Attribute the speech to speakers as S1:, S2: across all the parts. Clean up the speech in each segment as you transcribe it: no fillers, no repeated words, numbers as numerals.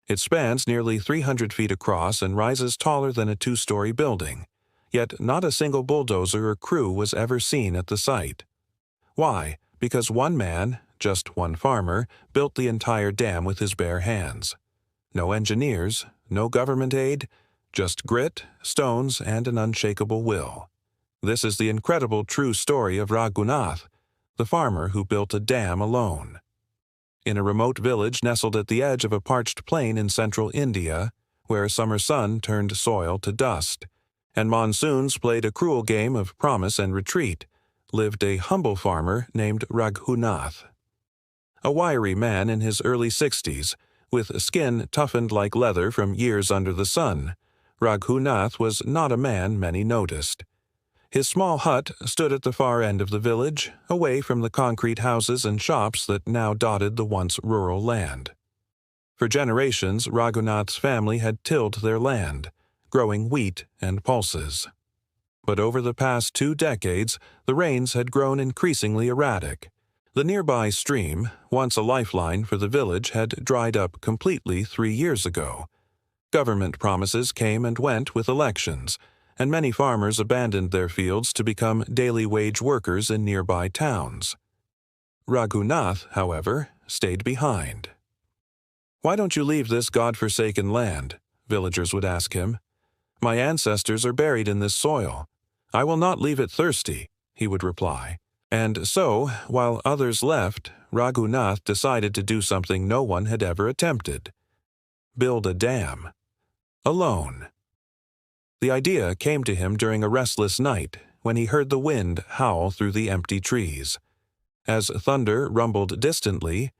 S1: It spans nearly 300 feet across and rises taller than a two-story building, yet not a single bulldozer or crew was ever seen at the site. Why? Because one man, just one farmer, built the entire dam with his bare hands. No engineers, no government aid, just grit, stones, and an unshakable will. This is the incredible true story of Raghunath, the farmer who built a dam alone. In a remote village nestled at the edge of a parched plain in central India, where a summer sun turned soil to dust, and monsoons played a cruel game of promise and retreat, lived a humble farmer named Raghunath. A wiry man in his early 60s, with skin toughened like leather from years under the sun, Raghunath was not a man many noticed. His small hut stood at the far end of the village, away from the concrete houses and shops that now dotted the once rural land. For generations, Raghunath's family had tilled their land, growing wheat and pulses. But over the past 2 decades, the rains had grown increasingly erratic. The nearby stream, once a lifeline for the village, had dried up completely 3 years ago. Government promises came and went with elections, and many farmers abandoned their fields to become daily wage workers in nearby towns. Raghunath, however, stayed behind. "Why don't you leave this God-forsaken land?" villagers would ask him. "My ancestors are buried in this soil. I will not leave it thirsty," he would reply. And so, while others left, Raghunath decided to do something no one had ever attempted: build a dam. Alone. The idea came to him during a restless night when he heard the wind howl through the empty trees. As thunder rumbled distantly,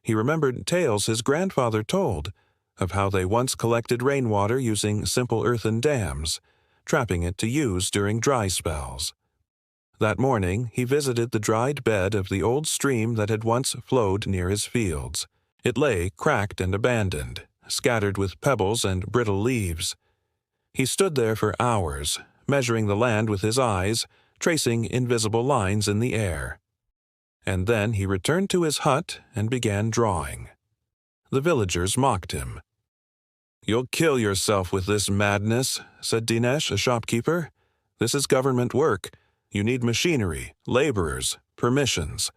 S1: he remembered tales his grandfather told of how they once collected rainwater using simple earthen dams, trapping it to use during dry spells. That morning, he visited the dried bed of the old stream that had once flowed near his fields. It lay cracked and abandoned, scattered with pebbles and brittle leaves. He stood there for hours, measuring the land with his eyes, tracing invisible lines in the air. And then he returned to his hut and began drawing. The villagers mocked him. "You'll kill yourself with this madness," said Dinesh, a shopkeeper. "This is government work. You need machinery, laborers, permissions."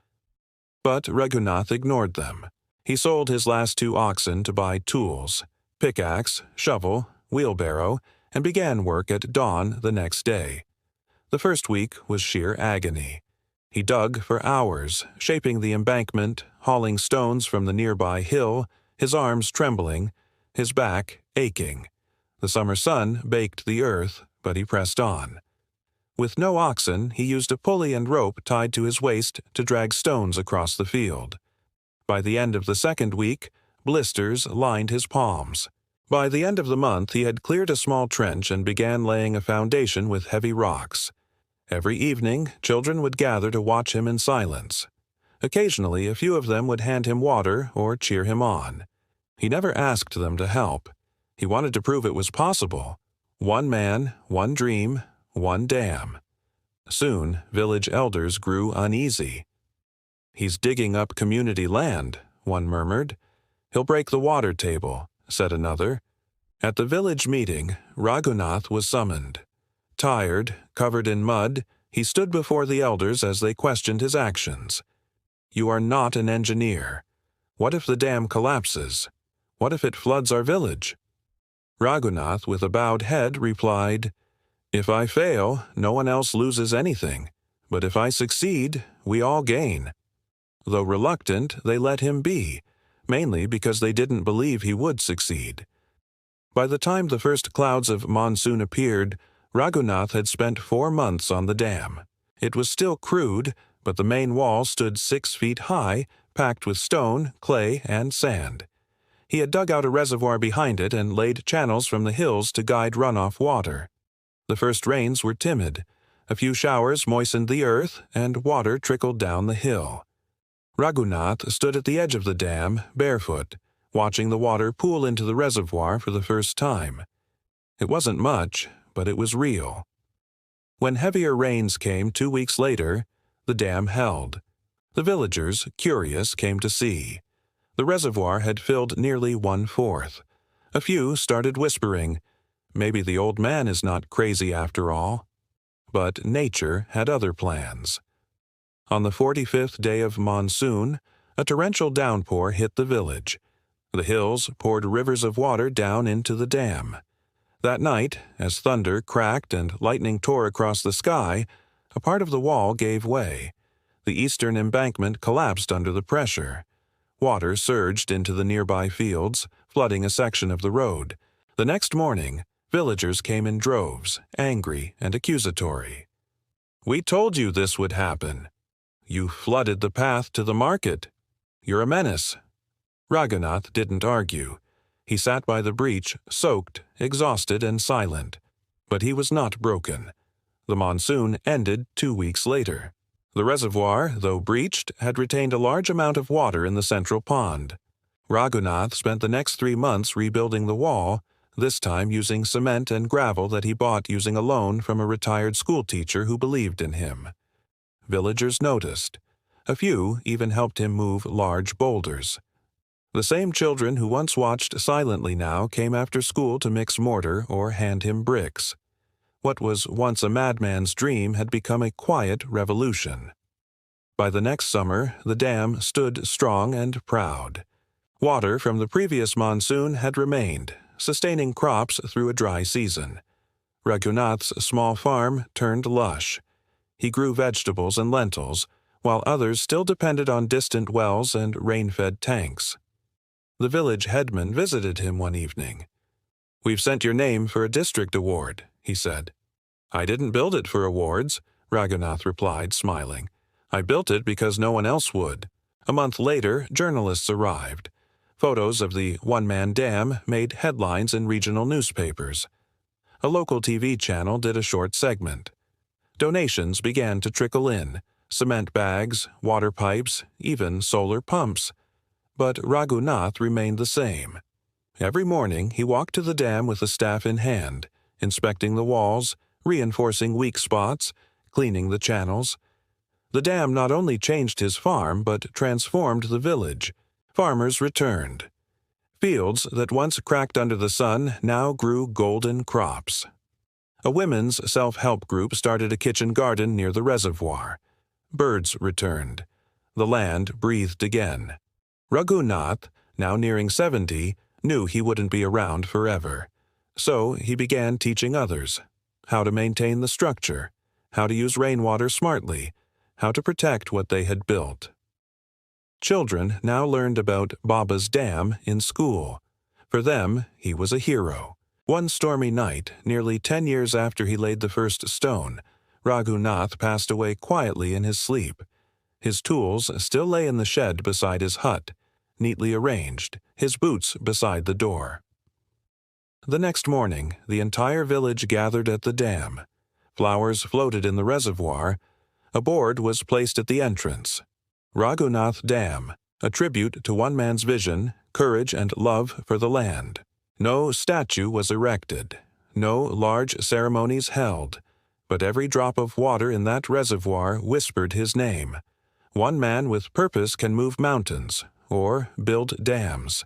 S1: But Raghunath ignored them. He sold his last 2 oxen to buy tools, pickaxe, shovel, wheelbarrow, and began work at dawn the next day. The first week was sheer agony. He dug for hours, shaping the embankment, hauling stones from the nearby hill, his arms trembling, his back aching. The summer sun baked the earth, but he pressed on. With no oxen, he used a pulley and rope tied to his waist to drag stones across the field. By the end of the second week, blisters lined his palms. By the end of the month, he had cleared a small trench and began laying a foundation with heavy rocks. Every evening, children would gather to watch him in silence. Occasionally, a few of them would hand him water or cheer him on. He never asked them to help. He wanted to prove it was possible. One man, one dream, one dam. Soon, village elders grew uneasy. "He's digging up community land," one murmured. "He'll break the water table," said another. At the village meeting, Raghunath was summoned. Tired, covered in mud, he stood before the elders as they questioned his actions. "You are not an engineer. What if the dam collapses? What if it floods our village?" Raghunath, with a bowed head, replied, "If I fail, no one else loses anything. But if I succeed, we all gain." Though reluctant, they let him be, mainly because they didn't believe he would succeed. By the time the first clouds of monsoon appeared, Raghunath had spent 4 months on the dam. It was still crude, but the main wall stood 6 feet high, packed with stone, clay, and sand. He had dug out a reservoir behind it and laid channels from the hills to guide runoff water. The first rains were timid. A few showers moistened the earth, and water trickled down the hill. Raghunath stood at the edge of the dam, barefoot, watching the water pool into the reservoir for the first time. It wasn't much, but it was real. When heavier rains came 2 weeks later, the dam held. The villagers, curious, came to see. The reservoir had filled nearly 1/4. A few started whispering, "Maybe the old man is not crazy after all." But nature had other plans. On the 45th day of monsoon, a torrential downpour hit the village. The hills poured rivers of water down into the dam. That night, as thunder cracked and lightning tore across the sky, a part of the wall gave way. The eastern embankment collapsed under the pressure. Water surged into the nearby fields, flooding a section of the road. The next morning, villagers came in droves, angry and accusatory. "We told you this would happen. You flooded the path to the market. You're a menace." Raghunath didn't argue. He sat by the breach, soaked, exhausted, and silent. But he was not broken. The monsoon ended 2 weeks later. The reservoir, though breached, had retained a large amount of water in the central pond. Raghunath spent the next 3 months rebuilding the wall, this time using cement and gravel that he bought using a loan from a retired schoolteacher who believed in him. Villagers noticed. A few even helped him move large boulders. The same children who once watched silently now came after school to mix mortar or hand him bricks. What was once a madman's dream had become a quiet revolution. By the next summer, the dam stood strong and proud. Water from the previous monsoon had remained, sustaining crops through a dry season. Raghunath's small farm turned lush. He grew vegetables and lentils, while others still depended on distant wells and rain-fed tanks. The village headman visited him one evening. "We've sent your name for a district award," he said. "I didn't build it for awards," Raghunath replied, smiling. "I built it because no one else would." A month later, journalists arrived. Photos of the one-man dam made headlines in regional newspapers. A local TV channel did a short segment. Donations began to trickle in: cement bags, water pipes, even solar pumps. But Raghunath remained the same. Every morning he walked to the dam with a staff in hand, inspecting the walls, reinforcing weak spots, cleaning the channels. The dam not only changed his farm, but transformed the village. Farmers returned. Fields that once cracked under the sun now grew golden crops. A women's self-help group started a kitchen garden near the reservoir. Birds returned. The land breathed again. Raghunath, now nearing 70, knew he wouldn't be around forever. So he began teaching others how to maintain the structure, how to use rainwater smartly, how to protect what they had built. Children now learned about Baba's dam in school. For them, he was a hero. One stormy night, nearly 10 years after he laid the first stone, Raghunath passed away quietly in his sleep. His tools still lay in the shed beside his hut, neatly arranged, his boots beside the door. The next morning, the entire village gathered at the dam. Flowers floated in the reservoir. A board was placed at the entrance. Raghunath Dam, a tribute to one man's vision, courage, and love for the land. No statue was erected, no large ceremonies held, but every drop of water in that reservoir whispered his name. One man with purpose can move mountains, or build dams.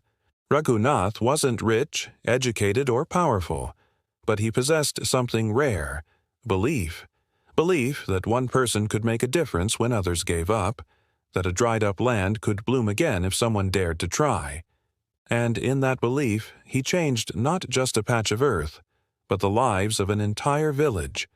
S1: Raghunath wasn't rich, educated, or powerful, but he possessed something rare: belief. Belief that one person could make a difference when others gave up, that a dried-up land could bloom again if someone dared to try. And in that belief, he changed not just a patch of earth, but the lives of an entire village.